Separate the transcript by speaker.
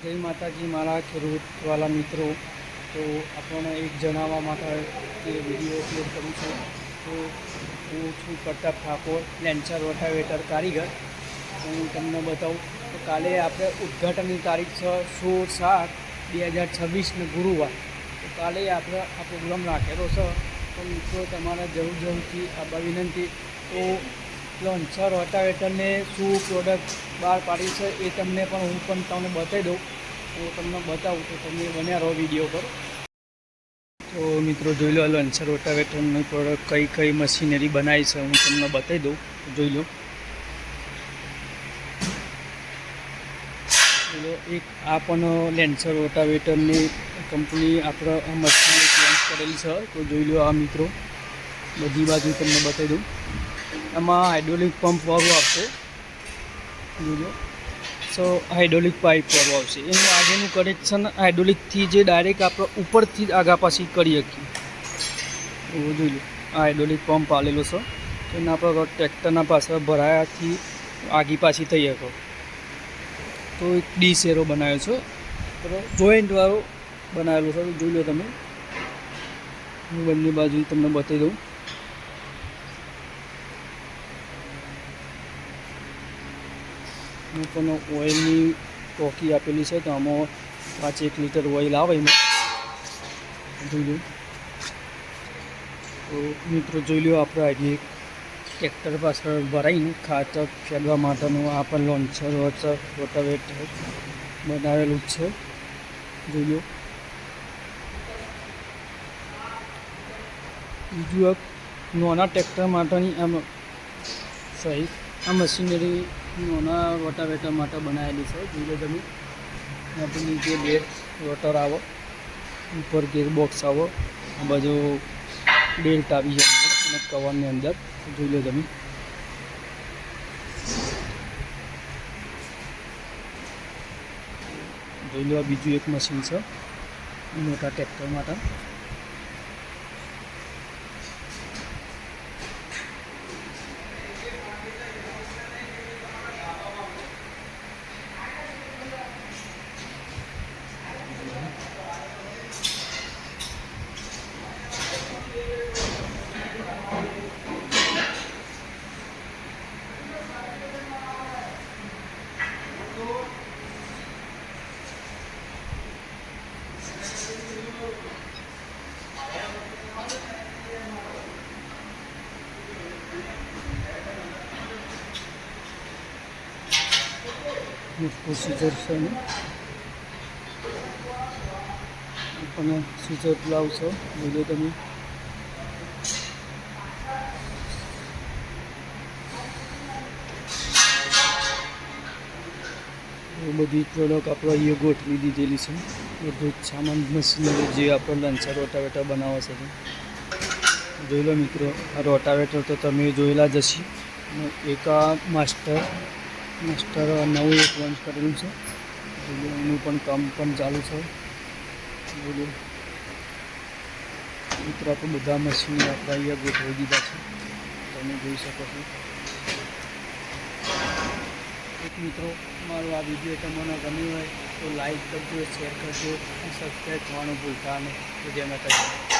Speaker 1: જય માતાજી મારા ખેડૂતવાલા મિત્રો। તો આપણને એક જણાવવા માટે કે વિડીયો અપલોડ કરું છું। તો હું છું પ્રતાપ ઠાકોર, લેન્સર રોટાવેટર કારીગર। તો હું તમને બતાવું તો કાલે આપણે ઉદ્ઘાટનની તારીખ છે 16/7/2026 ગુરુવાર। તો કાલે આપણે આ પ્રોગ્રામ રાખેલો છે। તો મિત્રો તમારા જરૂરથી આભાર વિનંતી। તો લેન્સર રોટાવેટરને શું પ્રોડક્ટ બહાર પાડી છે એ તમને તમને બતાવી દઉં। તો તમને બતાવું તો તમે બન્યા રહો વિડીયો પર। તો મિત્રો જોઈ લો, લેન્સર રોટાવેટરની પ્રોડક્ટ કઈ મશીનરી બનાવી છે હું તમને બતાવી દઉં। જોઈ લો, એક આ પણ લેન્સર રોટાવેટરની કંપની આપણે આ મશીનરી લોન્ચ કરેલી છે। તો જોઈ લો આ મિત્રો, બધી બાજુ તમને બતાવી દઉં। આમાં હાઇડ્રોલિક પંપવાળું આવશે, જોઈ લો। સો હાઇડ્રોલિક પાઇપવાળું આવશે। એનું આગળનું કનેક્શન હાઇડ્રોલિકથી જે ડાયરેક્ટ આપણે ઉપરથી જ આગા પાછી કરી શકીએ। તો જોઈ લો, આ હાઇડ્રોલિક પંપ આવેલો છે। એને આપણે ટ્રેક્ટરના પાછળ ભરાયાથી આગી પાછી થઈ શકો। તો એક ડી શેરો બનાવ્યો છે, બરાબર, જોઈન્ટવાળો બનાવેલો છે। જોઈ લો તમે, હું બંને બાજુ તમને બતાવી દઉં। હું પણ ઓઇલની ટોકી આપેલી છે, તો આમાં 5-1 લીટર ઓઇલ આવે એમાં, જોઈ લો। તો મિત્રો જોઈ લો, આપણે આજે ટ્રેક્ટર પાછળ ભરાઈને ખાતર ફેરવા માટેનું આ પણ લેન્સર રોટાવેટર બનાવેલું જ છે, જોઈ લો। બીજું એક નાના ટ્રેક્ટર માટેની સહિત આ મશીનરી નાના રોટાવેટર માટે બનાવેલી છે, જોઈ લો તમે। આપણી નીચે 2 રોટર આવો, ઉપર ગેરબોક્સ આવો, આ બાજુ બેલ્ટ આવી છે અને કવરની અંદર, જોઈ લો તમે। જોઈ લો, આ બીજું એક મશીન છે મોટા ટ્રેક્ટર માટે। સીઝર છે ને પણ સીઝર બ્લાઉઝ છે, જોઈ લો તમે। એ બધી પ્રોડક્ટ આપણે અહીંયા ગોઠવી દીધેલી છે, બધું જ સામાન મશીનરી જે આપણે લેન્સર રોટાવેટર બનાવે છે। જોઈ લો મિત્રો, આ રોટાવેટર તો તમે જોયેલા જ હશે। એક આ માસ્ટર નવું એક લોન્ચ કરેલું છે, એનું પણ કામ પણ ચાલુ છે, જોઈ લો મિત્રો। આપણે બધા મશીન આપણે અહીંયા ગોઠવી દીધા છે, તમે જોઈ શકો છો। મિત્રો, મારો આ વિડીયો તમને ગમ્યો હોય તો લાઈક કરજો, શેર કરજો અને સબસ્ક્રાઈબ કરવાનું ભૂલતા નહીં। જય માતાજી।